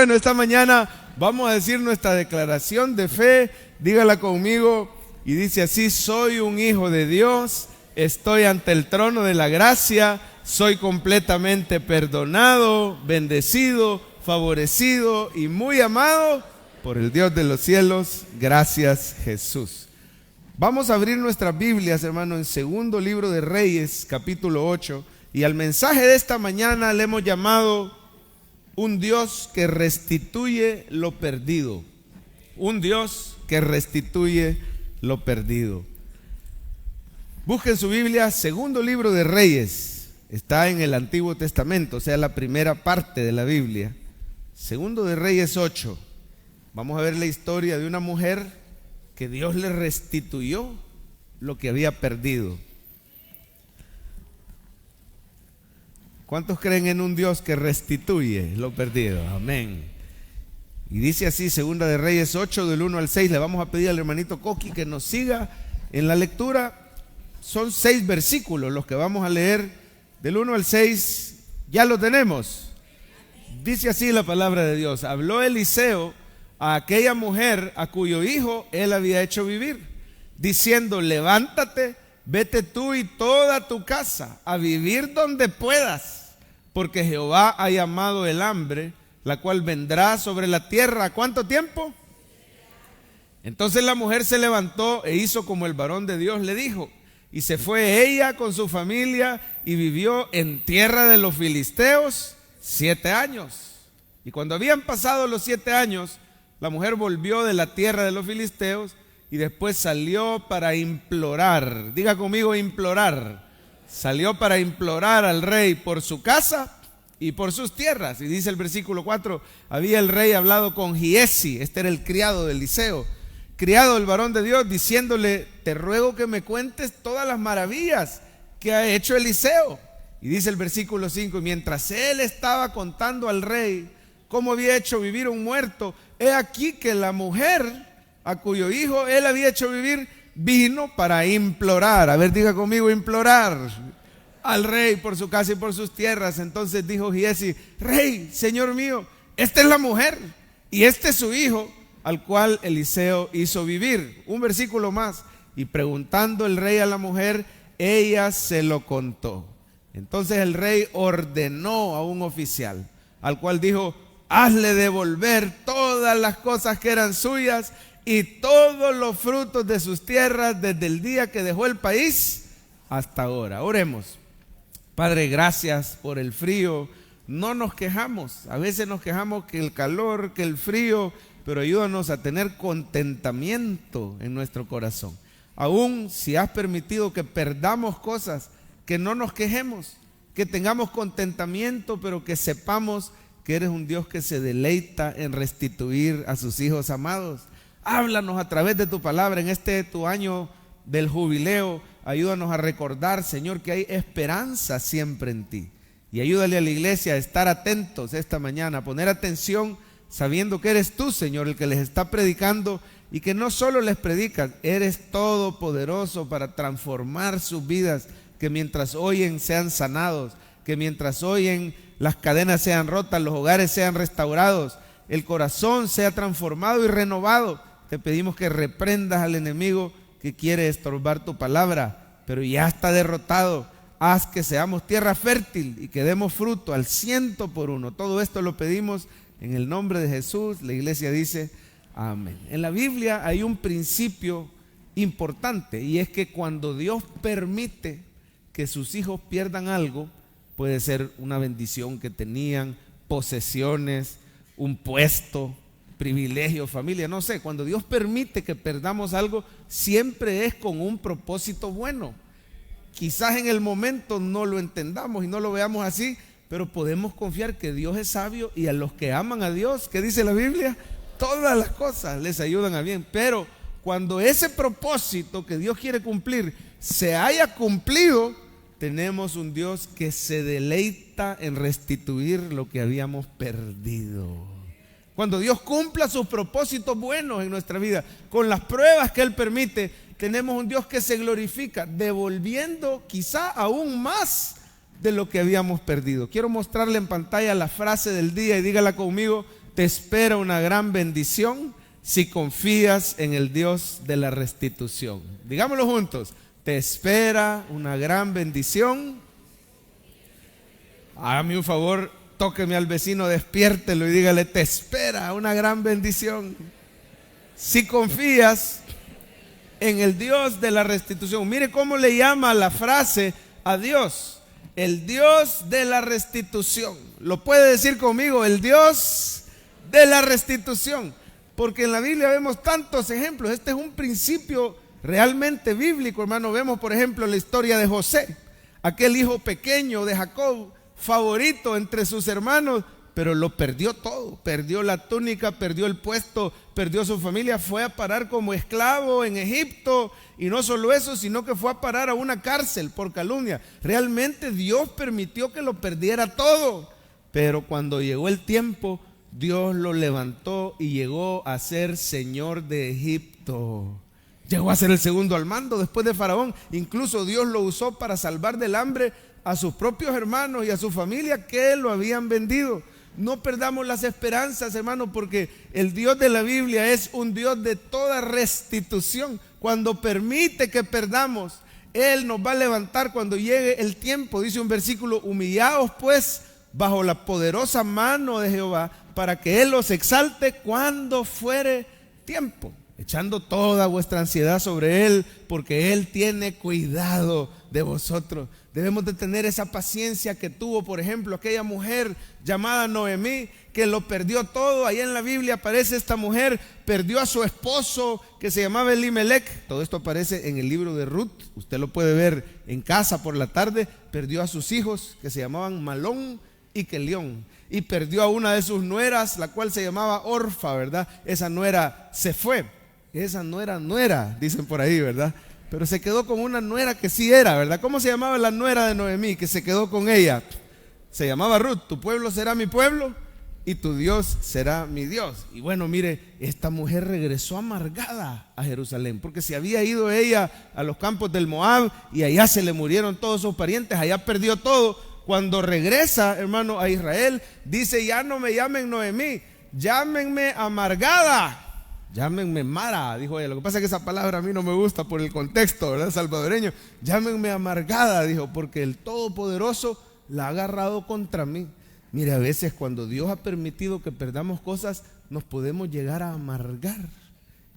Bueno, esta mañana vamos a decir nuestra declaración de fe. Dígala conmigo y dice así: soy un hijo de Dios, estoy ante el trono de la gracia, soy completamente perdonado, bendecido, favorecido y muy amado por el Dios de los cielos. Gracias, Jesús. Vamos a abrir nuestras Biblias, hermano, en segundo libro de Reyes, capítulo 8. Y al mensaje de esta mañana le hemos llamado un Dios que restituye lo perdido. Un Dios que restituye lo perdido. Busquen su Biblia, segundo libro de Reyes. Está en el Antiguo Testamento, o sea, la primera parte de la Biblia. Segundo de Reyes 8. Vamos a ver la historia de una mujer que Dios le restituyó lo que había perdido. ¿Cuántos creen en un Dios que restituye lo perdido? Amén. Y dice así, segunda de Reyes 8, del 1 al 6. Le vamos a pedir al hermanito Coqui que nos siga en la lectura. Son 6 versículos los que vamos a leer, del 1 al 6. ¿Ya lo tenemos? Dice así la palabra de Dios: habló Eliseo a aquella mujer a cuyo hijo él había hecho vivir, diciendo: levántate, vete tú y toda tu casa a vivir donde puedas, porque Jehová ha llamado el hambre, la cual vendrá sobre la tierra. ¿Cuánto tiempo? Entonces la mujer se levantó e hizo como el varón de Dios le dijo, y se fue ella con su familia y vivió en tierra de los filisteos 7 años. Y cuando habían pasado los 7 años, la mujer volvió de la tierra de los filisteos y después salió para implorar. Diga conmigo: implorar. Salió para implorar al rey por su casa y por sus tierras. Y dice el versículo 4: había el rey hablado con Giesi, este era el criado de Eliseo, criado del varón de Dios, diciéndole: te ruego que me cuentes todas las maravillas que ha hecho Eliseo. Y dice el versículo 5: mientras él estaba contando al rey cómo había hecho vivir un muerto, he aquí que la mujer a cuyo hijo él había hecho vivir vino para implorar. A ver, diga conmigo: implorar al rey por su casa y por sus tierras. Entonces dijo Giesi: rey, señor mío, esta es la mujer y este es su hijo, al cual Eliseo hizo vivir. Un versículo más: y preguntando el rey a la mujer, ella se lo contó. Entonces el rey ordenó a un oficial, al cual dijo: hazle devolver todas las cosas que eran suyas y todos los frutos de sus tierras desde el día que dejó el país hasta ahora. Oremos. Padre, gracias por el frío. No nos quejamos. A veces nos quejamos que el calor, que el frío, pero ayúdanos a tener contentamiento en nuestro corazón. Aún si has permitido que perdamos cosas, que no nos quejemos, que tengamos contentamiento, pero que sepamos que eres un Dios que se deleita en restituir a sus hijos amados. Háblanos a través de tu palabra en este tu año del jubileo. Ayúdanos a recordar, Señor, que hay esperanza siempre en ti. Y ayúdale a la iglesia a estar atentos esta mañana, a poner atención, sabiendo que eres tú, Señor, el que les está predicando, y que no solo les predicas, eres todopoderoso para transformar sus vidas, que mientras oyen sean sanados, que mientras oyen las cadenas sean rotas, los hogares sean restaurados, el corazón sea transformado y renovado. Te pedimos que reprendas al enemigo que quiere estorbar tu palabra, pero ya está derrotado. Haz que seamos tierra fértil y que demos fruto al 100%. Todo esto lo pedimos en el nombre de Jesús. La iglesia dice amén. En la Biblia hay un principio importante, y es que cuando Dios permite que sus hijos pierdan algo, puede ser una bendición que tenían, posesiones, un puesto, privilegio, familia, no sé. Cuando Dios permite que perdamos algo, siempre es con un propósito bueno. Quizás en el momento no lo entendamos y no lo veamos así, pero podemos confiar que Dios es sabio, y a los que aman a Dios, ¿qué dice la Biblia? Todas las cosas les ayudan a bien. Pero cuando ese propósito que Dios quiere cumplir se haya cumplido, tenemos un Dios que se deleita en restituir lo que habíamos perdido. Cuando Dios cumpla sus propósitos buenos en nuestra vida, con las pruebas que Él permite, tenemos un Dios que se glorifica, devolviendo quizá aún más de lo que habíamos perdido. Quiero mostrarle en pantalla la frase del día y dígala conmigo: te espera una gran bendición si confías en el Dios de la restitución. Digámoslo juntos, te espera una gran bendición. Hágame un favor, tóqueme al vecino, despiértelo y dígale, te espera una gran bendición si confías en el Dios de la restitución. Mire cómo le llama la frase a Dios, el Dios de la restitución. Lo puede decir conmigo, el Dios de la restitución, porque en la Biblia vemos tantos ejemplos. Este es un principio realmente bíblico, hermano. Vemos, por ejemplo, la historia de José, aquel hijo pequeño de Jacob, favorito entre sus hermanos, pero lo perdió todo. Perdió la túnica, perdió el puesto, perdió su familia, fue a parar como esclavo en Egipto. Y no solo eso, sino que fue a parar a una cárcel por calumnia. Realmente Dios permitió que lo perdiera todo, pero cuando llegó el tiempo, Dios lo levantó y llegó a ser señor de Egipto. Llegó a ser el segundo al mando después de Faraón. Incluso Dios lo usó para salvar del hambre a sus propios hermanos y a su familia que lo habían vendido. No perdamos las esperanzas, hermano, porque el Dios de la Biblia es un Dios de toda restitución. Cuando permite que perdamos, Él nos va a levantar cuando llegue el tiempo. Dice un versículo, humillaos pues bajo la poderosa mano de Jehová, para que Él los exalte cuando fuere tiempo, echando toda vuestra ansiedad sobre Él, porque Él tiene cuidado de vosotros. Debemos de tener esa paciencia que tuvo, por ejemplo, aquella mujer llamada Noemí, que lo perdió todo. Ahí en la Biblia aparece esta mujer, perdió a su esposo que se llamaba Elimelech. Todo esto aparece en el libro de Ruth, usted lo puede ver en casa por la tarde. Perdió a sus hijos que se llamaban Malón y Kelión, y perdió a una de sus nueras, la cual se llamaba Orfa, ¿verdad? Esa nuera se fue, esa no era nuera, dicen por ahí, ¿verdad? Pero se quedó con una nuera que sí era, ¿verdad? ¿Cómo se llamaba la nuera de Noemí que se quedó con ella? Se llamaba Ruth. Tu pueblo será mi pueblo y tu Dios será mi Dios. Y bueno, mire, esta mujer regresó amargada a Jerusalén, porque se había ido ella a los campos del Moab y allá se le murieron todos sus parientes, allá perdió todo. Cuando regresa, hermano, a Israel, dice, ya no me llamen Noemí, llámenme amargada. Llámenme Mara, dijo ella. Lo que pasa es que esa palabra a mí no me gusta por el contexto, ¿verdad? Salvadoreño. Llámenme amargada, dijo, porque el Todopoderoso la ha agarrado contra mí. Mire, a veces cuando Dios ha permitido que perdamos cosas, nos podemos llegar a amargar.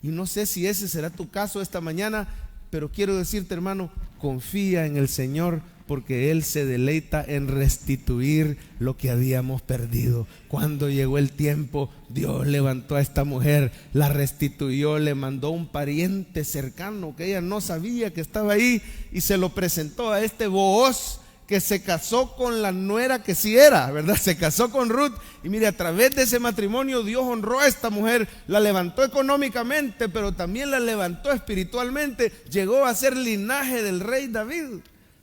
Y no sé si ese será tu caso esta mañana, pero quiero decirte, hermano, confía en el Señor, porque Él se deleita en restituir lo que habíamos perdido. Cuando llegó el tiempo, Dios levantó a esta mujer, la restituyó, le mandó un pariente cercano que ella no sabía que estaba ahí, y se lo presentó a este Booz, que se casó con la nuera que sí era, ¿verdad? Se casó con Ruth, y mire, a través de ese matrimonio Dios honró a esta mujer, la levantó económicamente, pero también la levantó espiritualmente. Llegó a ser linaje del rey David,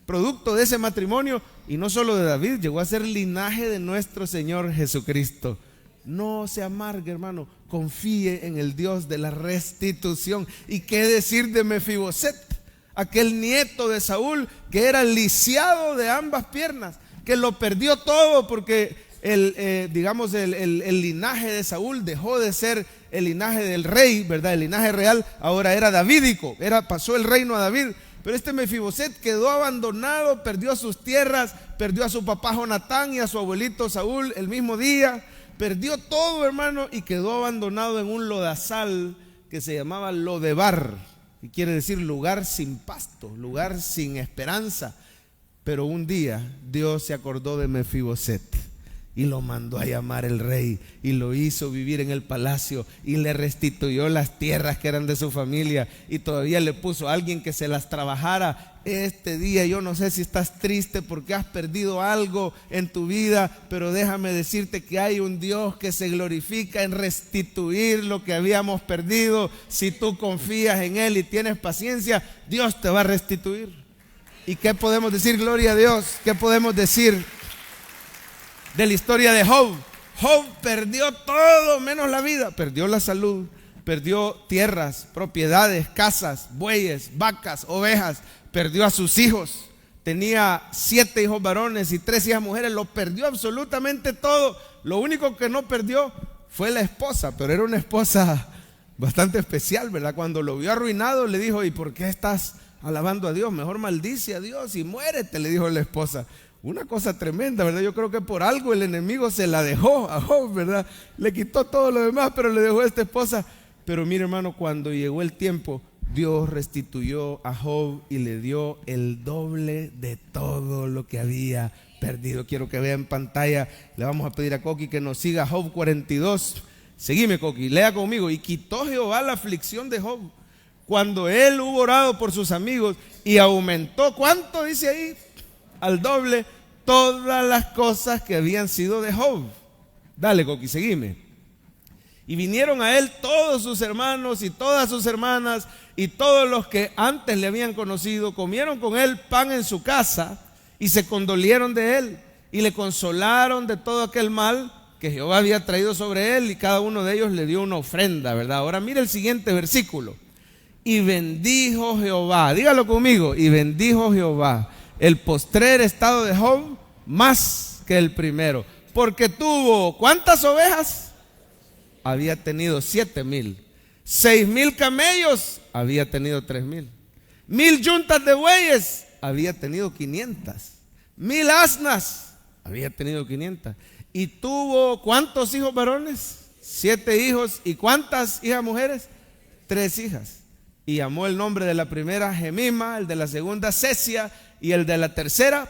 producto de ese matrimonio, y no solo de David, llegó a ser linaje de nuestro Señor Jesucristo. No se amargue, hermano, confíe en el Dios de la restitución. ¿Y qué decir de Mefiboset, aquel nieto de Saúl que era lisiado de ambas piernas, que lo perdió todo porque el linaje de Saúl dejó de ser el linaje del rey, ¿verdad? El linaje real ahora era davídico, pasó el reino a David. Pero este Mefiboset quedó abandonado, perdió sus tierras, perdió a su papá Jonatán y a su abuelito Saúl el mismo día, perdió todo, hermano, y quedó abandonado en un lodazal que se llamaba Lodebar, que quiere decir lugar sin pasto, lugar sin esperanza. Pero un día Dios se acordó de Mefiboset y lo mandó a llamar el rey y lo hizo vivir en el palacio y le restituyó las tierras que eran de su familia, y todavía le puso a alguien que se las trabajara. Este día yo no sé si estás triste porque has perdido algo en tu vida, pero déjame decirte que hay un Dios que se glorifica en restituir lo que habíamos perdido. Si tú confías en Él y tienes paciencia, Dios te va a restituir. ¿Y qué podemos decir? Gloria a Dios. ¿Qué podemos decir de la historia de Job? Job perdió todo menos la vida. Perdió la salud, perdió tierras, propiedades, casas, bueyes, vacas, ovejas. Perdió a sus hijos. Tenía 7 hijos varones y 3 hijas mujeres. Lo perdió absolutamente todo. Lo único que no perdió fue la esposa, pero era una esposa bastante especial, ¿verdad? Cuando lo vio arruinado le dijo: ¿y por qué estás alabando a Dios? Mejor maldice a Dios y muérete, le dijo la esposa. Una cosa tremenda, ¿verdad? Yo creo que por algo el enemigo se la dejó a Job, ¿verdad? Le quitó todo lo demás, pero le dejó a esta esposa. Pero mire, hermano, cuando llegó el tiempo, Dios restituyó a Job y le dio el doble de todo lo que había perdido. Quiero que vea en pantalla, le vamos a pedir a Coqui que nos siga Job 42. Seguime, Coqui, lea conmigo. Y quitó Jehová la aflicción de Job cuando él hubo orado por sus amigos, y aumentó, ¿cuánto dice ahí? Al doble todas las cosas que habían sido de Job. Dale, Coqui, seguime. Y vinieron a él todos sus hermanos y todas sus hermanas y todos los que antes le habían conocido, comieron con él pan en su casa y se condolieron de él y le consolaron de todo aquel mal que Jehová había traído sobre él, y cada uno de ellos le dio una ofrenda, ¿verdad? Ahora mire el siguiente versículo. Y bendijo Jehová, dígalo conmigo, y bendijo Jehová el postrer estado de Job más que el primero, porque tuvo, ¿cuántas ovejas? Había tenido 7,000. 6,000 camellos, había tenido 3,000. 1,000 yuntas de bueyes, había tenido 500. 1,000 asnas, había tenido 500. Y tuvo, ¿cuántos hijos varones? 7 hijos. ¿Y cuántas hijas mujeres? 3 hijas. Y llamó el nombre de la primera Jemima, el de la segunda Cesia, y el de la tercera,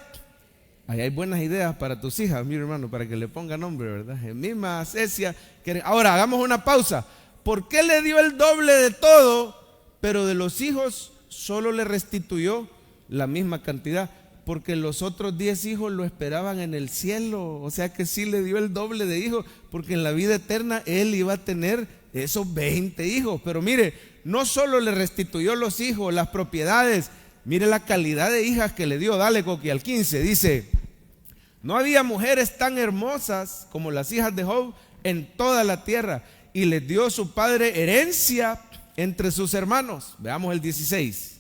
ahí hay buenas ideas para tus hijas, mi hermano, para que le ponga nombre, ¿verdad? Jemima, Cesia. Ahora hagamos una pausa. ¿Por qué le dio el doble de todo, pero de los hijos solo le restituyó la misma cantidad? Porque los otros 10 hijos lo esperaban en el cielo. O sea que sí le dio el doble de hijos, porque en la vida eterna él iba a tener esos 20 hijos. Pero mire, no solo le restituyó los hijos, las propiedades, mire la calidad de hijas que le dio. Dale, Coqui, al 15, dice: no había mujeres tan hermosas como las hijas de Job en toda la tierra, y les dio su padre herencia entre sus hermanos. Veamos el 16.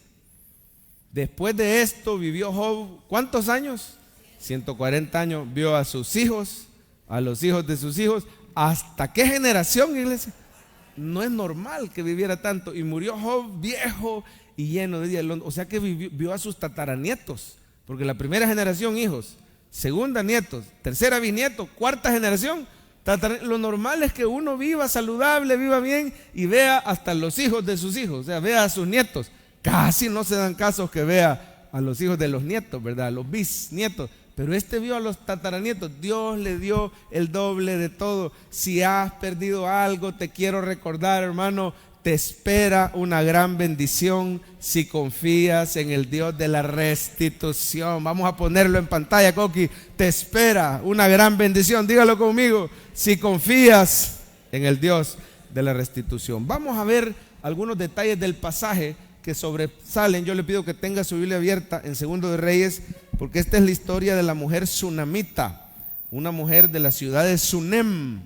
Después de esto vivió Job, ¿cuántos años? 140 años. Vio a sus hijos, a los hijos de sus hijos. ¿Hasta qué generación, iglesia? No es normal que viviera tanto. Y murió Job viejo y lleno de días. O sea que vio a sus tataranietos, porque la primera generación hijos, segunda nietos, tercera bisnietos, cuarta generación. Lo normal es que uno viva saludable, viva bien y vea hasta los hijos de sus hijos, o sea, vea a sus nietos. Casi no se dan casos que vea a los hijos de los nietos, ¿verdad? A los bisnietos. Pero este vio a los tataranietos. Dios le dio el doble de todo. Si has perdido algo, te quiero recordar, hermano, te espera una gran bendición si confías en el Dios de la restitución. Vamos a ponerlo en pantalla, Coqui. Te espera una gran bendición. Dígalo conmigo. Si confías en el Dios de la restitución. Vamos a ver algunos detalles del pasaje que sobresalen. Yo le pido que tenga su Biblia abierta en Segundo de Reyes, porque esta es la historia de la mujer sunamita, una mujer de la ciudad de Sunem,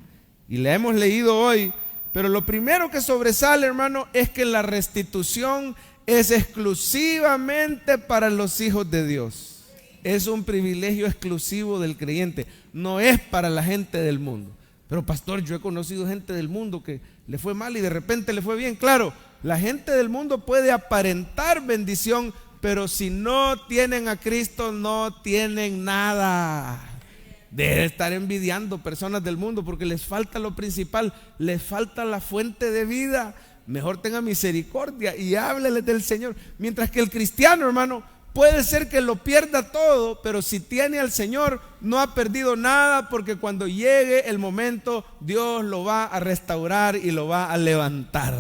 y la hemos leído hoy. Pero lo primero que sobresale, hermano, es que la restitución es exclusivamente para los hijos de Dios. Es un privilegio exclusivo del creyente, no es para la gente del mundo. Pero pastor, yo he conocido gente del mundo que le fue mal y de repente le fue bien. Claro, la gente del mundo puede aparentar bendición, pero si no tienen a Cristo no tienen nada. Debe estar envidiando personas del mundo porque les falta lo principal, les falta la fuente de vida. Mejor tenga misericordia y hábleles del Señor. Mientras que el cristiano, hermano, puede ser que lo pierda todo, pero si tiene al Señor no ha perdido nada, porque cuando llegue el momento Dios lo va a restaurar y lo va a levantar.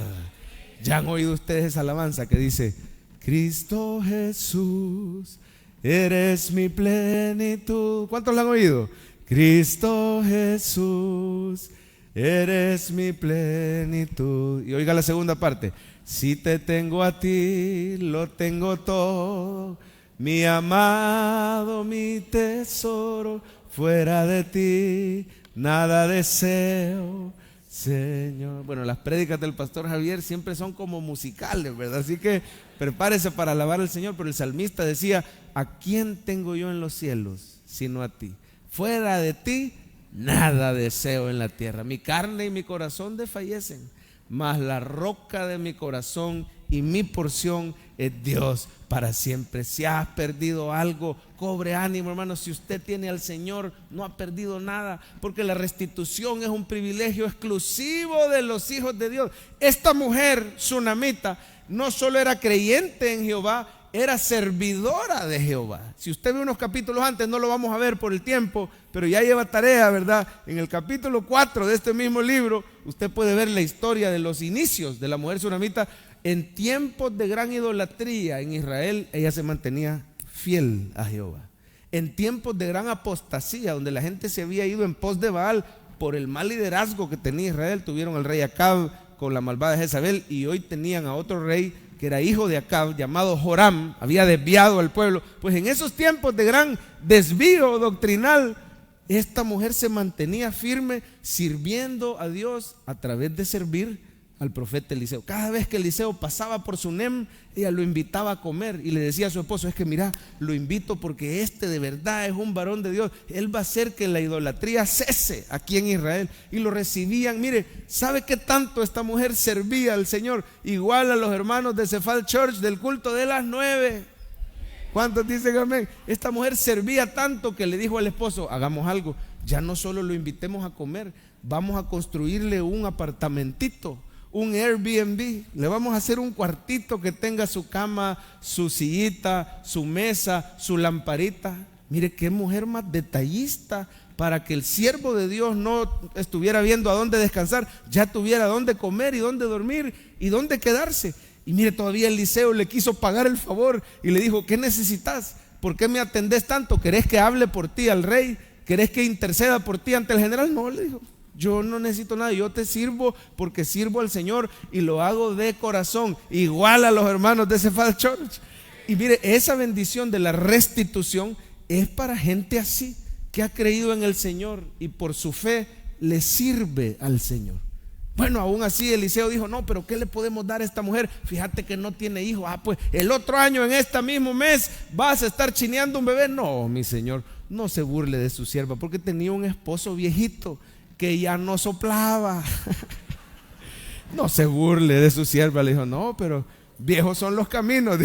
Ya han oído ustedes esa alabanza que dice: Cristo Jesús, eres mi plenitud. ¿Cuántos la han oído? Cristo Jesús, eres mi plenitud. Y oiga la segunda parte: si te tengo a ti, lo tengo todo, mi amado, mi tesoro, fuera de ti nada deseo, Señor. Bueno, las prédicas del pastor Javier siempre son como musicales, ¿verdad? Así que prepárese para alabar al Señor. Pero el salmista decía: ¿a quién tengo yo en los cielos sino a ti? Fuera de ti nada deseo en la tierra. Mi carne y mi corazón desfallecen, mas la roca de mi corazón y mi porción es Dios para siempre. Si has perdido algo, cobre ánimo, hermano. Si usted tiene al Señor, no ha perdido nada, porque la restitución es un privilegio exclusivo de los hijos de Dios. Esta mujer sunamita no solo era creyente en Jehová, era servidora de Jehová. Si usted ve unos capítulos antes, no lo vamos a ver por el tiempo, pero ya lleva tarea, ¿verdad? En el capítulo 4 de este mismo libro, usted puede ver la historia de los inicios de la mujer sunamita. En tiempos de gran idolatría en Israel, ella se mantenía fiel a Jehová. En tiempos de gran apostasía, donde la gente se había ido en pos de Baal por el mal liderazgo que tenía Israel, tuvieron al rey Acab con la malvada Jezabel, y hoy tenían a otro rey que era hijo de Acab, llamado Joram, había desviado al pueblo. Pues en esos tiempos de gran desvío doctrinal, esta mujer se mantenía firme sirviendo a Dios a través de servir al profeta Eliseo. Cada vez que Eliseo pasaba por Sunem, ella lo invitaba a comer y le decía a su esposo: es que mira, lo invito porque este de verdad es un varón de Dios, él va a hacer que la idolatría cese aquí en Israel. Y lo recibían. Mire, ¿sabe qué tanto esta mujer servía al Señor? Igual a los hermanos de Cephal Church del culto de las 9. ¿Cuántos dicen amén? Esta mujer servía tanto que le dijo al esposo: hagamos algo, ya no solo lo invitemos a comer, vamos a construirle un apartamentito, un Airbnb, le vamos a hacer un cuartito que tenga su cama, su sillita, su mesa, su lamparita. Mire qué mujer más detallista, para que el siervo de Dios no estuviera viendo a dónde descansar, ya tuviera dónde comer y dónde dormir y dónde quedarse. Y mire, todavía Eliseo le quiso pagar el favor y le dijo: ¿qué necesitas? ¿Por qué me atendés tanto? ¿Querés que hable por ti al rey? ¿Querés que interceda por ti ante el general? No, le dijo, yo no necesito nada, yo te sirvo porque sirvo al Señor y lo hago de corazón, igual a los hermanos de Cephal Church. Y mire, esa bendición de la restitución es para gente así, que ha creído en el Señor y por su fe le sirve al Señor. Bueno, aún así Eliseo dijo: no, pero ¿qué le podemos dar a esta mujer? Fíjate que no tiene hijo. Pues el otro año en este mismo mes vas a estar chineando un bebé. No, mi señor, no se burle de su sierva, porque tenía un esposo viejito que ya no soplaba. No se burle de su sierva. Le dijo: no, pero viejos son los caminos.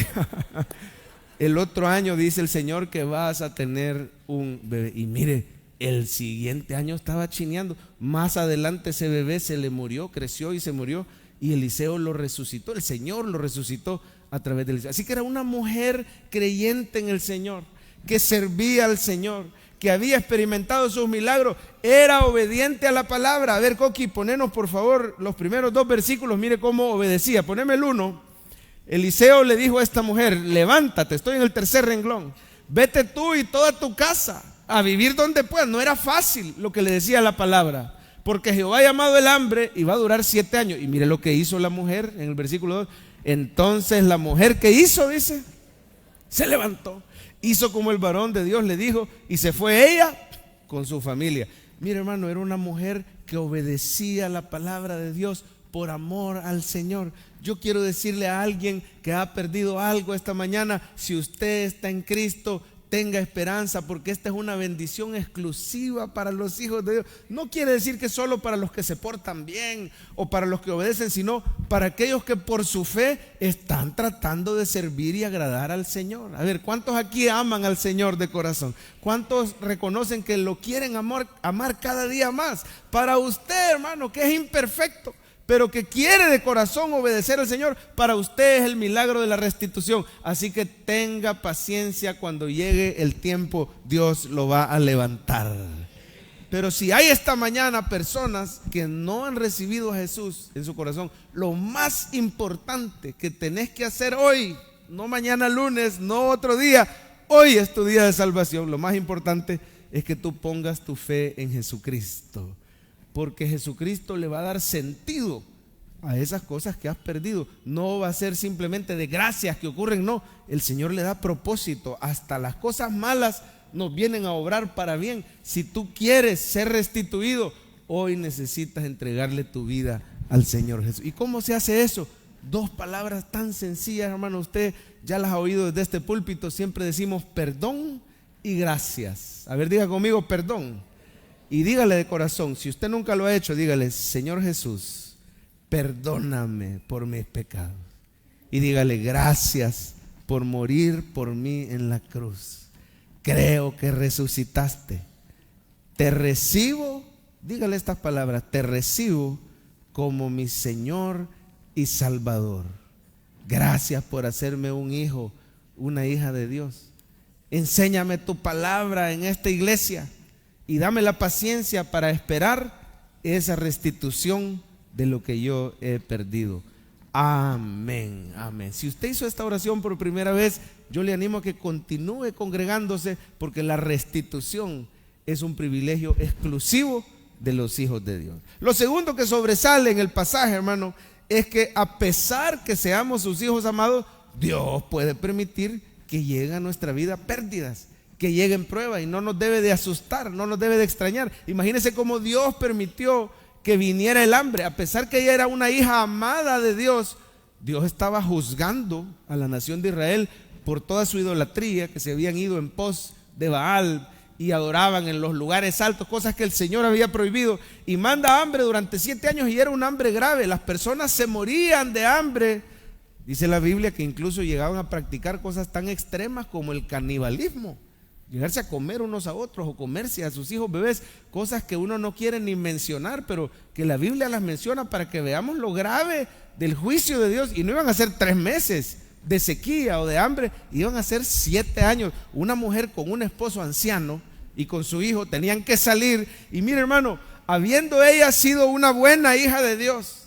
El otro año dice el Señor que vas a tener un bebé. Y mire, el siguiente año estaba chineando. Más adelante ese bebé se le murió, creció y se murió, y Eliseo lo resucitó. El Señor lo resucitó a través de Eliseo. Así que era una mujer creyente en el Señor, que servía al Señor, que había experimentado sus milagros, era obediente a la palabra. A ver, Coqui, ponenos por favor los primeros 2 versículos. Mire cómo obedecía. Poneme el 1. Eliseo le dijo a esta mujer: levántate, estoy en el 3er renglón, vete tú y toda tu casa a vivir donde puedas. No era fácil lo que le decía la palabra, porque Jehová ha llamado el hambre y va a durar 7 años. Y mire lo que hizo la mujer en el versículo 2. Entonces la mujer, ¿qué hizo? Dice, se levantó, hizo como el varón de Dios le dijo, y se fue ella con su familia. Mire, hermano, era una mujer que obedecía la palabra de Dios por amor al Señor. Yo quiero decirle a alguien que ha perdido algo esta mañana: si usted está en Cristo, tenga esperanza, porque esta es una bendición exclusiva para los hijos de Dios. No quiere decir que solo para los que se portan bien o para los que obedecen, sino para aquellos que por su fe están tratando de servir y agradar al Señor. A ver, ¿cuántos aquí aman al Señor de corazón? ¿Cuántos reconocen que lo quieren amar cada día más? Para usted, hermano, que es imperfecto, pero que quiere de corazón obedecer al Señor, para usted es el milagro de la restitución. Así que tenga paciencia, cuando llegue el tiempo Dios lo va a levantar. Pero si hay esta mañana personas que no han recibido a Jesús en su corazón, lo más importante que tenés que hacer hoy, no mañana lunes, no otro día, hoy es tu día de salvación. Lo más importante es que tú pongas tu fe en Jesucristo, porque Jesucristo le va a dar sentido a esas cosas que has perdido. No va a ser simplemente de gracias que ocurren, no. El Señor le da propósito. Hasta las cosas malas nos vienen a obrar para bien. Si tú quieres ser restituido, hoy necesitas entregarle tu vida al Señor Jesús. ¿Y cómo se hace eso? 2 palabras tan sencillas, hermano. Usted ya las ha oído desde este púlpito. Siempre decimos perdón y gracias. A ver, diga conmigo: perdón y dígale de corazón, si usted nunca lo ha hecho, dígale: Señor Jesús, perdóname por mis pecados. Y dígale: gracias por morir por mí en la cruz. Creo que resucitaste. Te recibo, dígale estas palabras: te recibo como mi Señor y Salvador. Gracias por hacerme un hijo, una hija de Dios. Enséñame tu palabra en esta iglesia y dame la paciencia para esperar esa restitución de lo que yo he perdido. Amén, amén. Si usted hizo esta oración por primera vez, yo le animo a que continúe congregándose, porque la restitución es un privilegio exclusivo de los hijos de Dios. Lo segundo que sobresale en el pasaje, hermano, es que a pesar que seamos sus hijos amados, Dios puede permitir que lleguen a nuestra vida pérdidas, que lleguen pruebas, y no nos debe de asustar, no nos debe de extrañar. Imagínense cómo Dios permitió que viniera el hambre. A pesar que ella era una hija amada de Dios, Dios estaba juzgando a la nación de Israel por toda su idolatría, que se habían ido en pos de Baal y adoraban en los lugares altos, cosas que el Señor había prohibido, y manda hambre durante 7 años, y era un hambre grave. Las personas se morían de hambre. Dice la Biblia que incluso llegaban a practicar cosas tan extremas como el canibalismo, llegarse a comer unos a otros o comerse a sus hijos bebés, cosas que uno no quiere ni mencionar, pero que la Biblia las menciona para que veamos lo grave del juicio de Dios. Y no iban a ser 3 meses de sequía o de hambre, iban a ser 7 años. Una mujer con un esposo anciano y con su hijo tenían que salir. Y mire, hermano, habiendo ella sido una buena hija de Dios,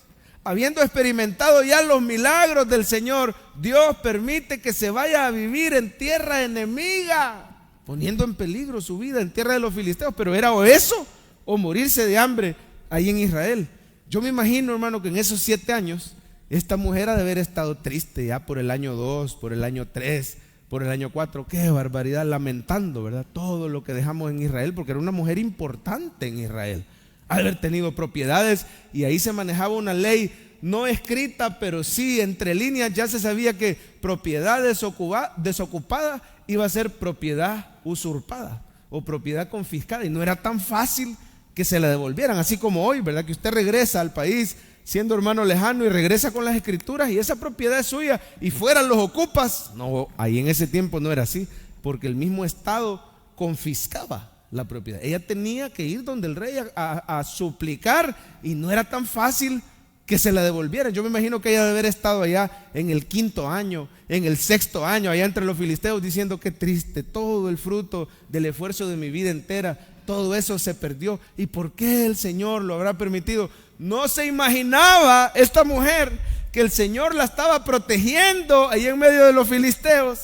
habiendo experimentado ya los milagros del Señor, Dios permite que se vaya a vivir en tierra enemiga, poniendo en peligro su vida en tierra de los filisteos. Pero era o eso o morirse de hambre ahí en Israel. Yo me imagino, hermano, que en esos 7 años esta mujer ha de haber estado triste ya por el año 2, por el año 3, por el año 4. Qué barbaridad, lamentando, ¿verdad?, todo lo que dejamos en Israel, porque era una mujer importante en Israel. Ha de haber tenido propiedades, y ahí se manejaba una ley no escrita, pero sí entre líneas. Ya se sabía que propiedad desocupada iba a ser propiedad usurpada o propiedad confiscada, y no era tan fácil que se la devolvieran, así como hoy, ¿verdad?, que usted regresa al país siendo hermano lejano y regresa con las escrituras y esa propiedad es suya y fuera los ocupas. No, ahí en ese tiempo no era así, porque el mismo Estado confiscaba la propiedad. Ella tenía que ir donde el rey a suplicar, y no era tan fácil que se la devolvieran. Yo me imagino que ella debe haber estado allá en el 5.º año, en el 6.º año, allá entre los filisteos, diciendo: qué triste, todo el fruto del esfuerzo de mi vida entera, todo eso se perdió. ¿Y por qué el Señor lo habrá permitido? No se imaginaba esta mujer que el Señor la estaba protegiendo ahí en medio de los filisteos,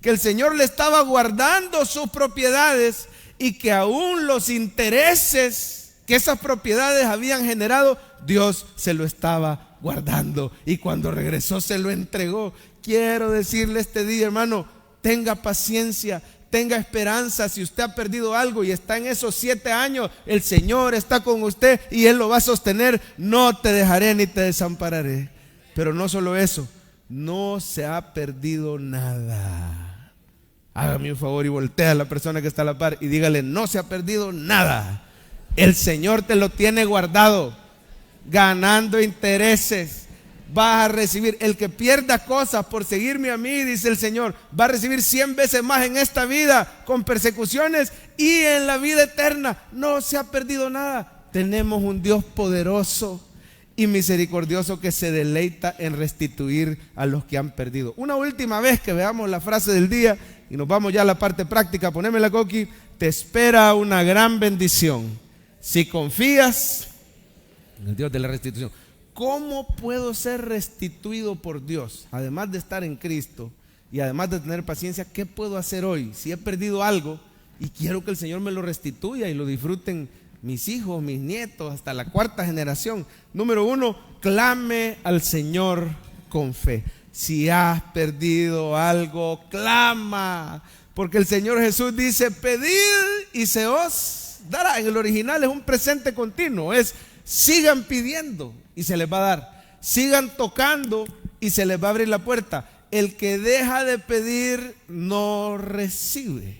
que el Señor le estaba guardando sus propiedades, y que aún los intereses que esas propiedades habían generado, Dios se lo estaba guardando, y cuando regresó se lo entregó. Quiero decirle este día, hermano, tenga paciencia, tenga esperanza. Si usted ha perdido algo y está en esos 7 años, el Señor está con usted y Él lo va a sostener. No te dejaré ni te desampararé. Pero no solo eso, no se ha perdido nada. Hágame un favor y voltea a la persona que está a la par y dígale: no se ha perdido nada. El Señor te lo tiene guardado, ganando intereses. Vas a recibir, el que pierda cosas por seguirme a mí, dice el Señor, va a recibir 100 veces más en esta vida con persecuciones, y en la vida eterna. No se ha perdido nada. Tenemos un Dios poderoso y misericordioso que se deleita en restituir a los que han perdido. Una última vez que veamos la frase del día y nos vamos ya a la parte práctica. Ponémela, Coqui. Te espera una gran bendición si confías en el Dios de la restitución. ¿Cómo puedo ser restituido por Dios? Además de estar en Cristo y además de tener paciencia, ¿qué puedo hacer hoy? Si he perdido algo y quiero que el Señor me lo restituya y lo disfruten mis hijos, mis nietos, hasta la 4ª generación. Número 1, clame al Señor con fe. Si has perdido algo, clama, porque el Señor Jesús dice: pedid y se os dará. En el original es un presente continuo, es: sigan pidiendo y se les va a dar, sigan tocando y se les va a abrir la puerta. El que deja de pedir no recibe,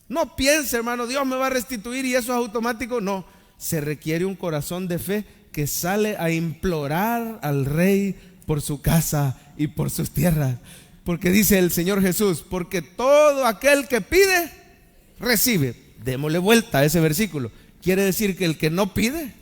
No piense, hermano, Dios me va a restituir y eso es automático. No, se requiere un corazón de fe que sale a implorar al rey por su casa y por sus tierras. Porque dice el Señor Jesús, porque todo aquel que pide, recibe. Démosle vuelta a ese versículo. Quiere decir que el que no pide,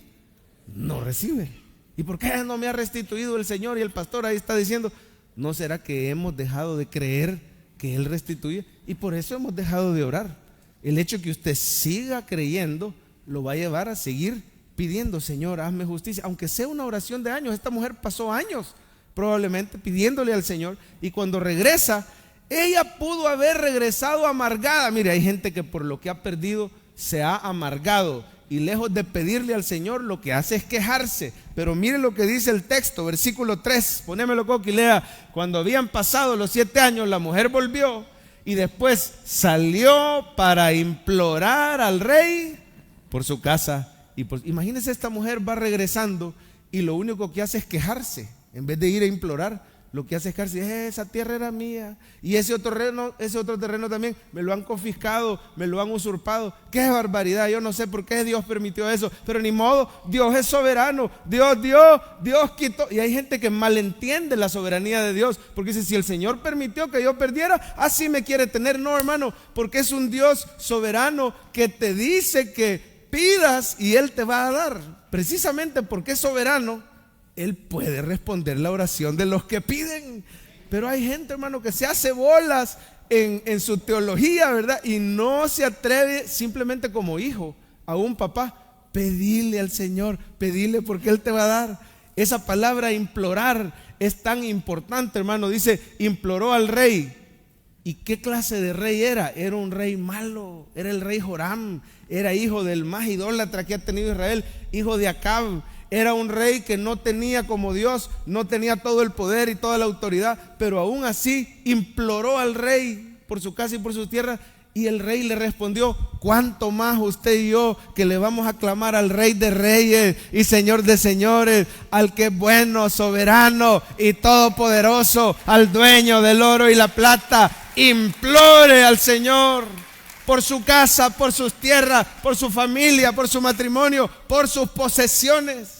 no recibe. ¿Y por qué no me ha restituido el Señor? Y el pastor ahí está diciendo, ¿no será que hemos dejado de creer que Él restituye? Y por eso hemos dejado de orar. El hecho que usted siga creyendo lo va a llevar a seguir pidiendo, Señor, hazme justicia. Aunque sea una oración de años, esta mujer pasó años probablemente pidiéndole al Señor, y cuando regresa, ella pudo haber regresado amargada. Mire, hay gente que por lo que ha perdido se ha amargado, y lejos de pedirle al Señor lo que hace es quejarse. Pero mire lo que dice el texto, versículo 3, ponémelo, Coqui, lea. Cuando habían pasado los 7 años, la mujer volvió y después salió para implorar al rey por su casa. Imagínese, esta mujer va regresando y lo único que hace es quejarse. En vez de ir a implorar, lo que hace es quejarse. Esa tierra era mía y ese otro terreno también me lo han confiscado, me lo han usurpado. Qué barbaridad, yo no sé por qué Dios permitió eso, pero ni modo, Dios es soberano. Dios quitó. Y hay gente que malentiende la soberanía de Dios, porque dice, si el Señor permitió que yo perdiera, así me quiere tener. No, hermano, porque es un Dios soberano que te dice que pidas y Él te va a dar. Precisamente porque es soberano, Él puede responder la oración de los que piden. Pero hay gente, hermano, que se hace bolas en su teología, ¿verdad? Y no se atreve simplemente como hijo a un papá, pedirle al Señor, pedirle porque Él te va a dar. Esa palabra implorar es tan importante, hermano. Dice, imploró al rey. ¿Y qué clase de rey era? Era un rey malo, era el rey Joram, era hijo del más idólatra que ha tenido Israel, hijo de Acab. Era un rey que no tenía como Dios, no tenía todo el poder y toda la autoridad, pero aún así imploró al rey por su casa y por sus tierras, y el rey le respondió, ¿cuánto más usted y yo que le vamos a clamar al Rey de Reyes y Señor de Señores, al que es bueno, soberano y todopoderoso, al dueño del oro y la plata? Implore al Señor por su casa, por sus tierras, por su familia, por su matrimonio, por sus posesiones.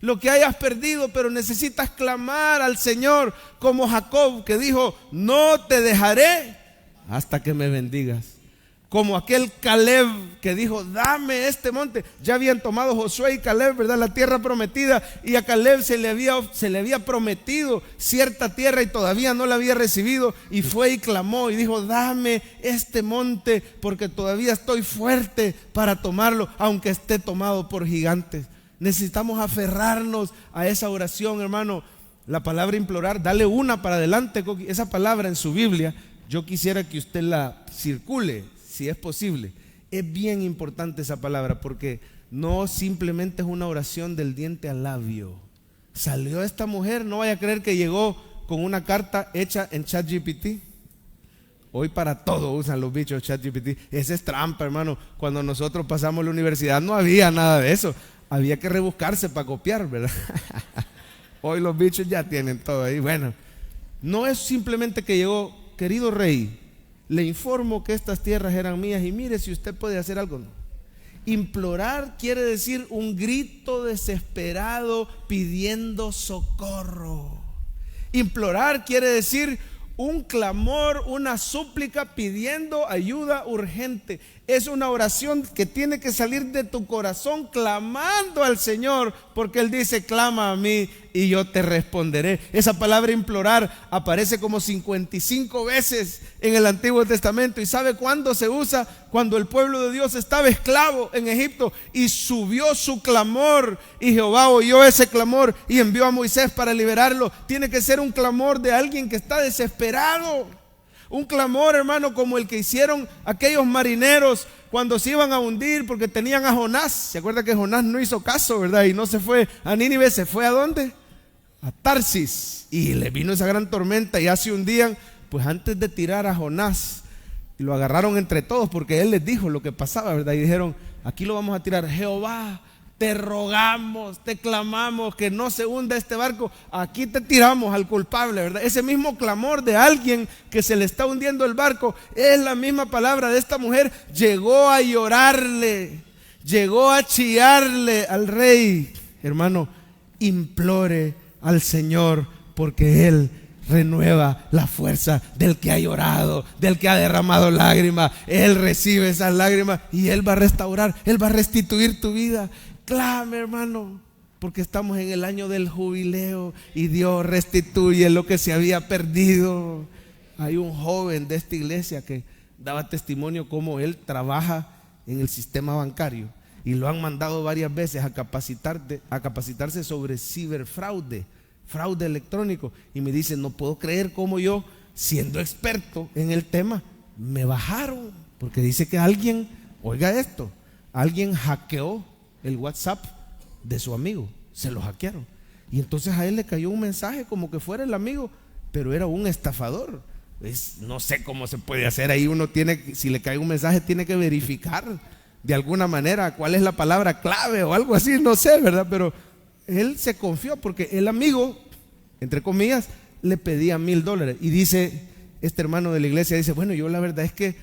Lo que hayas perdido, pero necesitas clamar al Señor, como Jacob, que dijo, no te dejaré hasta que me bendigas. Como aquel Caleb que dijo, dame este monte. Ya habían tomado Josué y Caleb, ¿verdad?, la tierra prometida, y a Caleb se le había prometido cierta tierra y todavía no la había recibido, y fue y clamó y dijo, dame este monte porque todavía estoy fuerte para tomarlo, aunque esté tomado por gigantes. Necesitamos aferrarnos a esa oración, hermano. La palabra implorar, dale una para adelante, esa palabra en su Biblia, yo quisiera que usted la circule, si es posible. Es bien importante esa palabra, porque no simplemente es una oración del diente al labio. Salió esta mujer, no vaya a creer que llegó con una carta hecha en ChatGPT. Hoy para todo usan los bichos ChatGPT. Esa es trampa, hermano. Cuando nosotros pasamos la universidad no había nada de eso. Había que rebuscarse para copiar, ¿verdad? Hoy los bichos ya tienen todo ahí. Bueno, no es simplemente que llegó, querido rey, le informo que estas tierras eran mías y mire si usted puede hacer algo. No. Implorar quiere decir un grito desesperado pidiendo socorro. Implorar quiere decir un clamor, una súplica pidiendo ayuda urgente. Es una oración que tiene que salir de tu corazón clamando al Señor, porque Él dice, clama a mí y yo te responderé. Esa palabra implorar aparece como 55 veces en el Antiguo Testamento. ¿Y sabe cuándo se usa? Cuando el pueblo de Dios estaba esclavo en Egipto y subió su clamor, y Jehová oyó ese clamor y envió a Moisés para liberarlo. Tiene que ser un clamor de alguien que está desesperado. Un clamor, hermano, como el que hicieron aquellos marineros cuando se iban a hundir porque tenían a Jonás. ¿Se acuerda que Jonás no hizo caso, verdad? Y no se fue a Nínive, ¿se fue a dónde? A Tarsis. Y le vino esa gran tormenta y ya se hundían. Pues antes de tirar a Jonás, y lo agarraron entre todos porque él les dijo lo que pasaba, ¿verdad? Y dijeron, aquí lo vamos a tirar. Jehová te rogamos, te clamamos que no se hunda este barco. Aquí te tiramos al culpable, ¿verdad? Ese mismo clamor de alguien que se le está hundiendo el barco es la misma palabra de esta mujer. Llegó a llorarle, llegó a chillarle al rey. Hermano, implore al Señor, porque Él renueva la fuerza del que ha llorado, del que ha derramado lágrimas. Él recibe esas lágrimas y Él va a restaurar, Él va a restituir tu vida. Clame, hermano, porque estamos en el año del jubileo y Dios restituye lo que se había perdido. Hay un joven de esta iglesia que daba testimonio cómo él trabaja en el sistema bancario y lo han mandado varias veces a capacitarse sobre ciberfraude, fraude electrónico, y me dice: no puedo creer cómo yo, siendo experto en el tema, me bajaron, porque dice que alguien, oiga esto, alguien hackeó el WhatsApp de su amigo, se lo hackearon, y entonces a él le cayó un mensaje como que fuera el amigo, pero era un estafador. No sé cómo se puede hacer ahí. Uno tiene, si le cae un mensaje, tiene que verificar de alguna manera cuál es la palabra clave o algo así, no sé, ¿verdad? Pero él se confió porque el amigo, entre comillas, le pedía $1,000. Y dice este hermano de la iglesia, dice: bueno, yo la verdad es que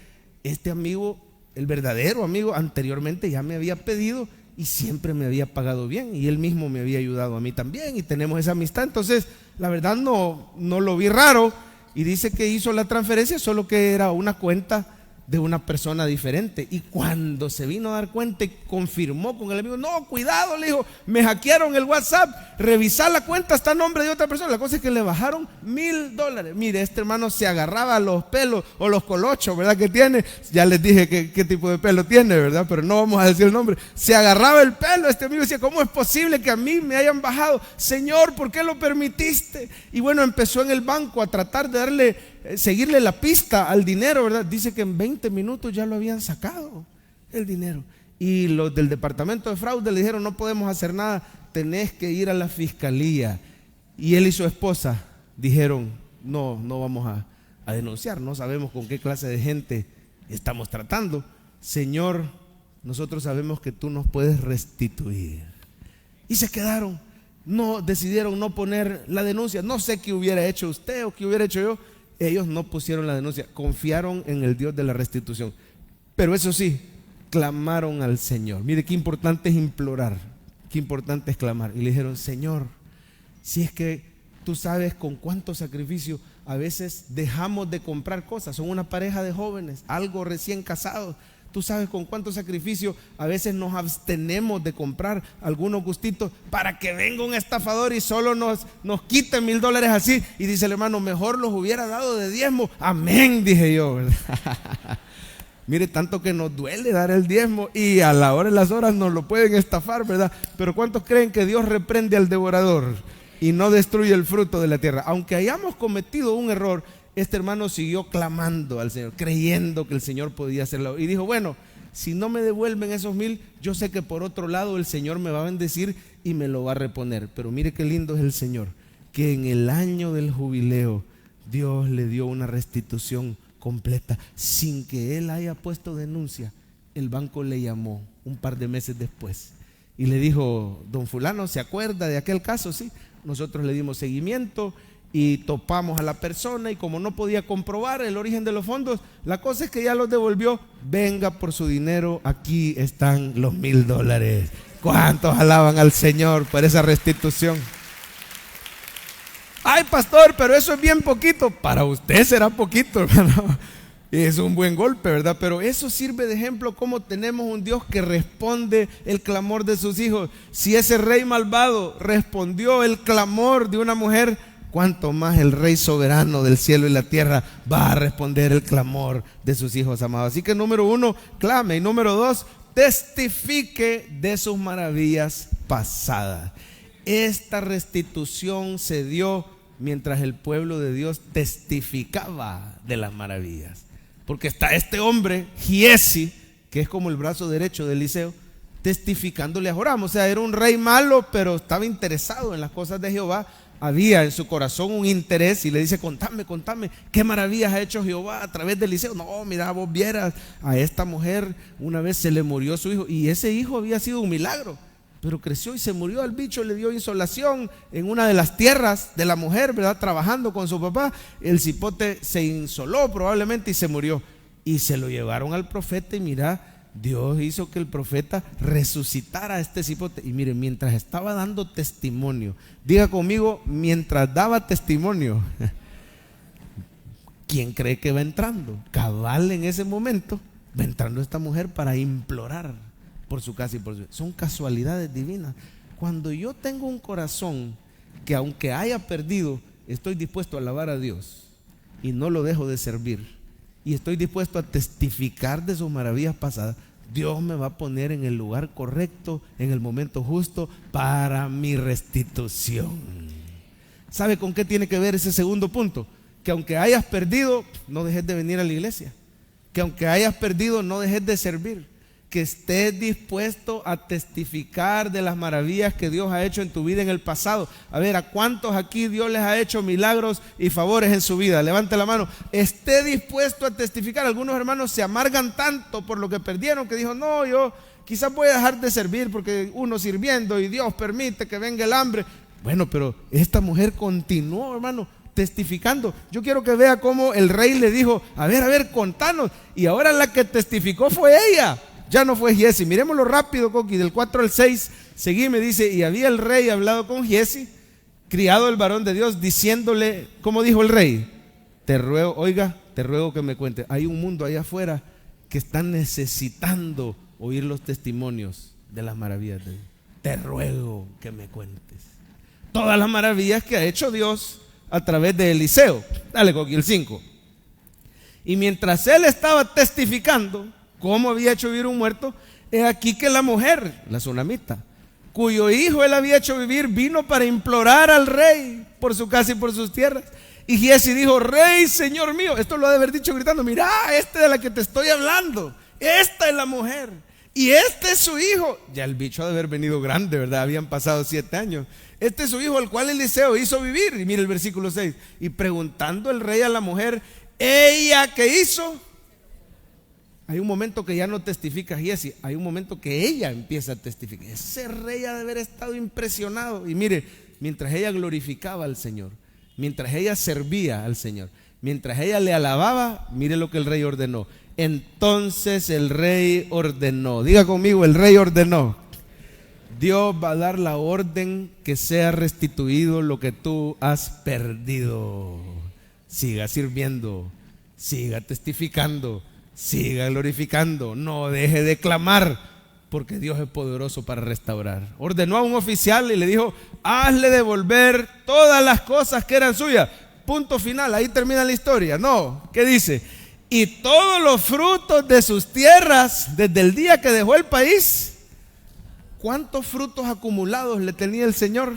este amigo, el verdadero amigo, anteriormente ya me había pedido y siempre me había pagado bien, y él mismo me había ayudado a mí también, y tenemos esa amistad. Entonces la verdad no lo vi raro, y dice que hizo la transferencia, solo que era una cuenta de una persona diferente. Y cuando se vino a dar cuenta y confirmó con el amigo: no, cuidado, le dijo, me hackearon el WhatsApp, revisar la cuenta, está a nombre de otra persona. La cosa es que le bajaron $1,000. Mire, este hermano se agarraba a los pelos o los colochos, ¿verdad? Que tiene, ya les dije qué tipo de pelo tiene, ¿verdad? Pero no vamos a decir el nombre. Se agarraba el pelo este amigo y decía: ¿cómo es posible que a mí me hayan bajado? Señor, ¿por qué lo permitiste? Y bueno, empezó en el banco a tratar de seguirle la pista al dinero, ¿verdad? Dice que en 20 minutos ya lo habían sacado el dinero. Y los del departamento de fraude le dijeron: no podemos hacer nada, tenés que ir a la fiscalía. Y él y su esposa dijeron: no vamos a denunciar, no sabemos con qué clase de gente estamos tratando. Señor, nosotros sabemos que tú nos puedes restituir. Y se quedaron, decidieron no poner la denuncia. No sé qué hubiera hecho usted o qué hubiera hecho yo. Ellos no pusieron la denuncia, confiaron en el Dios de la restitución. Pero eso sí, clamaron al Señor. Mire qué importante es implorar, qué importante es clamar. Y le dijeron: Señor, si es que tú sabes con cuánto sacrificio a veces dejamos de comprar cosas. Son una pareja de jóvenes, algo recién casados. Tú sabes con cuánto sacrificio a veces nos abstenemos de comprar algunos gustitos para que venga un estafador y solo nos quite $1,000 así. Y dice el hermano: mejor los hubiera dado de diezmo. Amén, dije yo, ¿verdad? Mire, tanto que nos duele dar el diezmo y a la hora de las horas nos lo pueden estafar, ¿verdad? Pero ¿cuántos creen que Dios reprende al devorador y no destruye el fruto de la tierra? Aunque hayamos cometido un error, este hermano siguió clamando al Señor, creyendo que el Señor podía hacerlo. Y dijo: bueno, si no me devuelven esos 1,000, yo sé que por otro lado el Señor me va a bendecir y me lo va a reponer. Pero mire qué lindo es el Señor, que en el año del jubileo Dios le dio una restitución completa, sin que él haya puesto denuncia. El banco le llamó un par de meses después y le dijo: don fulano, ¿se acuerda de aquel caso? Sí, nosotros le dimos seguimiento y topamos a la persona, y como no podía comprobar el origen de los fondos, la cosa es que ya los devolvió. Venga por su dinero, aquí están los $1,000. ¿Cuántos alaban al Señor por esa restitución? Ay, pastor, pero eso es bien poquito. Para usted será poquito, hermano. Es un buen golpe, ¿verdad? Pero eso sirve de ejemplo cómo tenemos un Dios que responde el clamor de sus hijos. Si ese rey malvado respondió el clamor de una mujer, cuánto más el Rey soberano del cielo y la tierra va a responder el clamor de sus hijos amados. Así que número 1, clame. Y número 2, testifique de sus maravillas pasadas. Esta restitución se dio mientras el pueblo de Dios testificaba de las maravillas. Porque está este hombre, Giesi, que es como el brazo derecho de Eliseo, testificándole a Joram. O sea, era un rey malo, pero estaba interesado en las cosas de Jehová. Había en su corazón un interés y le dice: contame, qué maravillas ha hecho Jehová a través de Eliseo. No, mira, vos vieras, a esta mujer una vez se le murió su hijo y ese hijo había sido un milagro. pero creció y se murió. Al bicho le dio insolación en una de las tierras de la mujer, ¿verdad? Trabajando con su papá. El cipote se insoló probablemente y se murió. Y se lo llevaron al profeta y mira, Dios hizo que el profeta resucitara a este cipote. Y mire, mientras estaba dando testimonio, diga conmigo, mientras daba testimonio, ¿quién cree que va entrando? Cabal, en ese momento va entrando esta mujer para implorar por su casa y por su vida. Son casualidades divinas. Cuando yo tengo un corazón que, aunque haya perdido, estoy dispuesto a alabar a Dios y no lo dejo de servir, y estoy dispuesto a testificar de sus maravillas pasadas, Dios me va a poner en el lugar correcto, en el momento justo para mi restitución. ¿Sabe con qué tiene que ver ese segundo punto? Que aunque hayas perdido, no dejes de venir a la iglesia. Que aunque hayas perdido, no dejes de servir. Que estés dispuesto a testificar de las maravillas que Dios ha hecho en tu vida en el pasado. A ver, ¿a cuántos aquí Dios les ha hecho milagros y favores en su vida? Levante la mano. Esté dispuesto a testificar. Algunos hermanos se amargan tanto por lo que perdieron que dijo, no, yo quizás voy a dejar de servir porque uno sirviendo y Dios permite que venga el hambre. Bueno, pero esta mujer continuó, hermano, testificando. Yo quiero que vea cómo el rey le dijo, a ver, contanos. Y ahora la que testificó fue ella. Ya no fue Giesi. Miremoslo rápido, Coqui, del 4 al 6. Seguí, me dice, y había el rey hablado con Giesi, criado del varón de Dios, diciéndole, ¿cómo dijo el rey? Te ruego que me cuentes. Hay un mundo allá afuera que está necesitando oír los testimonios de las maravillas de Dios. Te ruego que me cuentes todas las maravillas que ha hecho Dios a través de Eliseo. Dale, Coqui, el 5. Y mientras él estaba testificando cómo había hecho vivir un muerto, es aquí que la mujer, la sunamita, cuyo hijo él había hecho vivir, vino para implorar al rey por su casa y por sus tierras. Y Giesi dijo, rey, señor mío, esto lo ha de haber dicho gritando, mira, esta de la que te estoy hablando, esta es la mujer, y este es su hijo. Ya el bicho ha de haber venido grande, ¿verdad? Habían pasado 7 años. Este es su hijo, el cual Eliseo hizo vivir. Y mira el versículo 6. Y preguntando el rey a la mujer, ¿ella qué hizo? Hay un momento que ya no testifica Giesi, hay un momento que ella empieza a testificar. Ese rey ha de haber estado impresionado. Y mire, mientras ella glorificaba al Señor, mientras ella servía al Señor, mientras ella le alababa, mire lo que el rey ordenó. Entonces el rey ordenó, diga conmigo, el rey ordenó. Dios va a dar la orden que sea restituido lo que tú has perdido. Siga sirviendo, siga testificando, siga glorificando, no deje de clamar, porque Dios es poderoso para restaurar. Ordenó a un oficial y le dijo, hazle devolver todas las cosas que eran suyas. Punto final, ahí termina la historia. No, ¿qué dice? Y todos los frutos de sus tierras desde el día que dejó el país. ¿Cuántos frutos acumulados le tenía el Señor?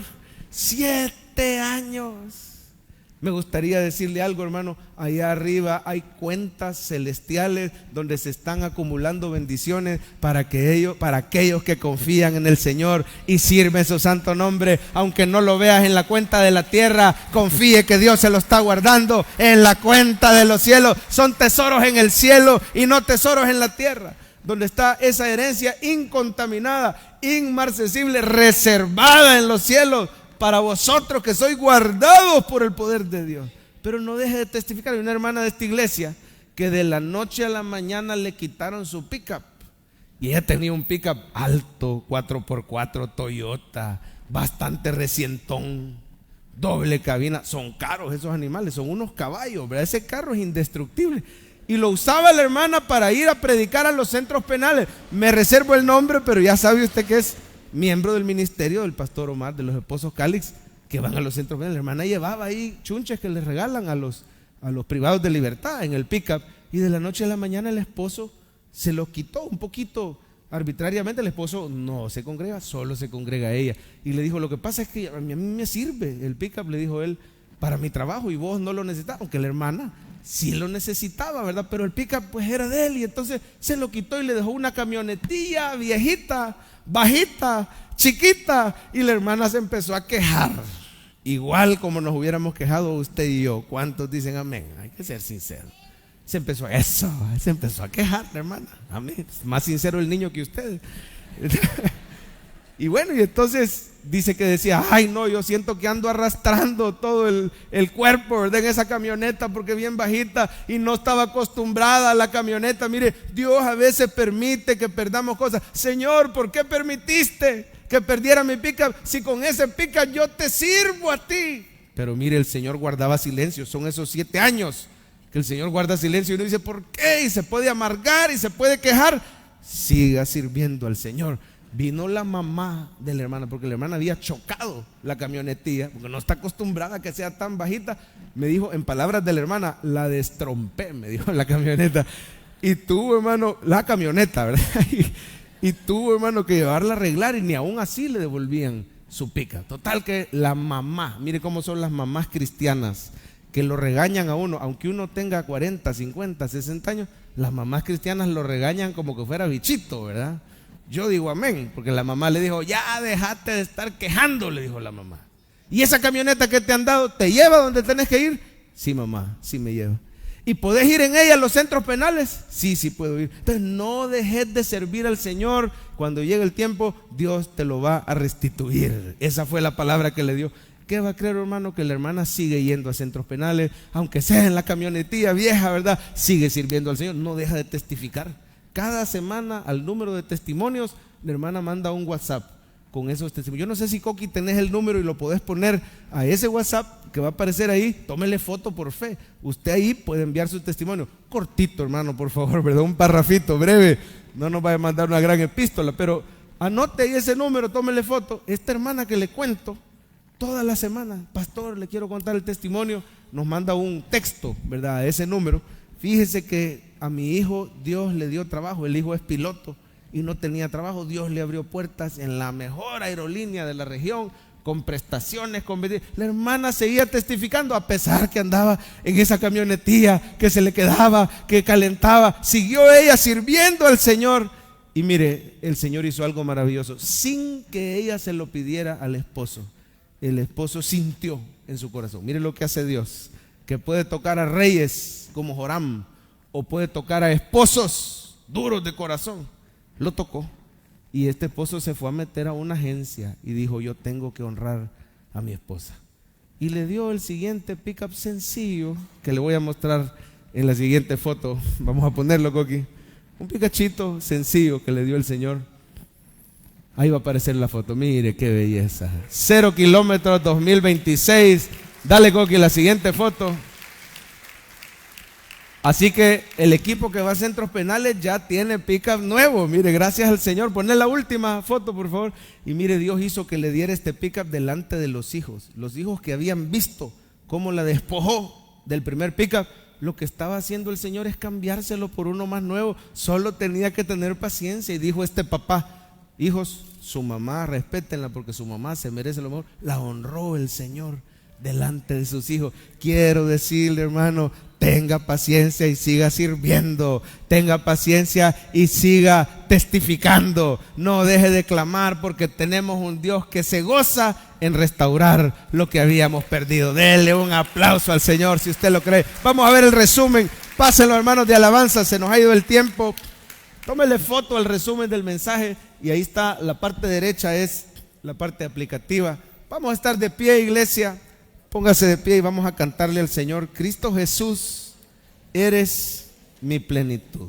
7 años. Me gustaría decirle algo, hermano. Allá arriba hay cuentas celestiales donde se están acumulando bendiciones para aquellos que confían en el Señor y sirven su santo nombre. Aunque no lo veas en la cuenta de la tierra, confíe que Dios se lo está guardando en la cuenta de los cielos. Son tesoros en el cielo y no tesoros en la tierra, donde está esa herencia incontaminada, inmarcesible, reservada en los cielos para vosotros que sois guardados por el poder de Dios. Pero no deje de testificar. Hay una hermana de esta iglesia que de la noche a la mañana le quitaron su pickup, y ella tenía un pickup alto, 4x4 Toyota, bastante recientón, doble cabina. Son caros esos animales, son unos caballos, ¿verdad? Ese carro es indestructible. Y lo usaba la hermana para ir a predicar a los centros penales. Me reservo el nombre, pero ya sabe usted que es miembro del ministerio del pastor Omar, de los esposos Calix, que van a los centros penales. La hermana llevaba ahí chunches que les regalan a los privados de libertad en el pickup. Y de la noche a la mañana el esposo se lo quitó un poquito arbitrariamente. El esposo no se congrega, solo se congrega ella. Y le dijo, lo que pasa es que a mí me sirve el pickup, le dijo él, para mi trabajo, y vos no lo necesitas. Aunque la hermana sí lo necesitaba, ¿verdad? Pero el pickup pues era de él, y entonces se lo quitó y le dejó una camionetilla viejita, bajita, chiquita. Y la hermana se empezó a quejar, igual como nos hubiéramos quejado usted y yo. ¿Cuántos dicen amén? Hay que ser sincero. Se empezó a quejar la hermana. Amén. Más sincero el niño que usted. Y bueno, y entonces dice que decía, ay no, yo siento que ando arrastrando todo el cuerpo, ¿verdad? En esa camioneta porque es bien bajita y no estaba acostumbrada a la camioneta. Mire, Dios a veces permite que perdamos cosas. Señor, ¿por qué permitiste que perdiera mi pickup si con ese pickup yo te sirvo a ti? Pero mire, el Señor guardaba silencio. Son esos 7 años que el Señor guarda silencio y uno dice, ¿por qué? Y se puede amargar y se puede quejar. Siga sirviendo al Señor. Vino la mamá de la hermana, porque la hermana había chocado la camionetilla, porque no está acostumbrada a que sea tan bajita. Me dijo, en palabras de la hermana, la destrompé, me dijo, la camioneta. Y tuvo, hermano, la camioneta, ¿verdad? Y tuvo, hermano, que llevarla a arreglar y ni aún así le devolvían su pica. Total que la mamá, mire cómo son las mamás cristianas, que lo regañan a uno, aunque uno tenga 40, 50, 60 años, las mamás cristianas lo regañan como que fuera bichito, ¿verdad? Yo digo amén, porque la mamá le dijo, ya dejate de estar quejando, le dijo la mamá. ¿Y esa camioneta que te han dado, te lleva donde tenés que ir? Sí, mamá, sí me lleva. ¿Y podés ir en ella a los centros penales? Sí, sí puedo ir. Entonces no dejes de servir al Señor. Cuando llegue el tiempo, Dios te lo va a restituir. Esa fue la palabra que le dio. ¿Qué va a creer, hermano? Que la hermana sigue yendo a centros penales, aunque sea en la camionetilla vieja, ¿verdad? Sigue sirviendo al Señor, no deja de testificar. Cada semana al número de testimonios, la hermana manda un WhatsApp con esos testimonios. Yo no sé si, Coqui, tenés el número y lo podés poner a ese WhatsApp que va a aparecer ahí. Tómele foto por fe. Usted ahí puede enviar su testimonio. Cortito, hermano, por favor, ¿verdad? Un parrafito breve. No nos vaya a mandar una gran epístola, pero anote ahí ese número, tómele foto. Esta hermana que le cuento, toda la semana, pastor, le quiero contar el testimonio, nos manda un texto, ¿verdad? A ese número. Fíjese que a mi hijo Dios le dio trabajo. El hijo es piloto y no tenía trabajo. Dios le abrió puertas en la mejor aerolínea de la región, con prestaciones, con... La hermana seguía testificando a pesar que andaba en esa camionetilla que se le quedaba, que calentaba. Siguió ella sirviendo al Señor. Y mire, el Señor hizo algo maravilloso sin que ella se lo pidiera al esposo. El esposo sintió en su corazón. Mire lo que hace Dios, que puede tocar a reyes como Joram, o puede tocar a esposos duros de corazón. Lo tocó. Y este esposo se fue a meter a una agencia y dijo, yo tengo que honrar a mi esposa. Y le dio el siguiente pick-up sencillo, que le voy a mostrar en la siguiente foto. Vamos a ponerlo, Coqui. Un picachito sencillo que le dio el Señor. Ahí va a aparecer la foto. Mire qué belleza. 0 kilómetros 2026. Dale, Coqui, la siguiente foto. Así que el equipo que va a centros penales ya tiene pick-up nuevo. Mire, gracias al Señor. Poné la última foto, por favor. Y mire, Dios hizo que le diera este pick-up delante de los hijos. Los hijos que habían visto cómo la despojó del primer pick-up. Lo que estaba haciendo el Señor es cambiárselo por uno más nuevo. Solo tenía que tener paciencia. Y dijo este papá, hijos, su mamá, respétenla porque su mamá se merece lo mejor. La honró el Señor delante de sus hijos. Quiero decirle, hermano, tenga paciencia y siga sirviendo. Tenga paciencia y siga testificando. No deje de clamar, porque tenemos un Dios que se goza en restaurar lo que habíamos perdido. Dele un aplauso al Señor si usted lo cree. Vamos a ver el resumen. Pásenlo, hermanos de alabanza, se nos ha ido el tiempo. Tómele foto al resumen del mensaje y ahí está, la parte derecha es la parte aplicativa. Vamos a estar de pie, iglesia. Póngase de pie y vamos a cantarle al Señor: Cristo Jesús, eres mi plenitud.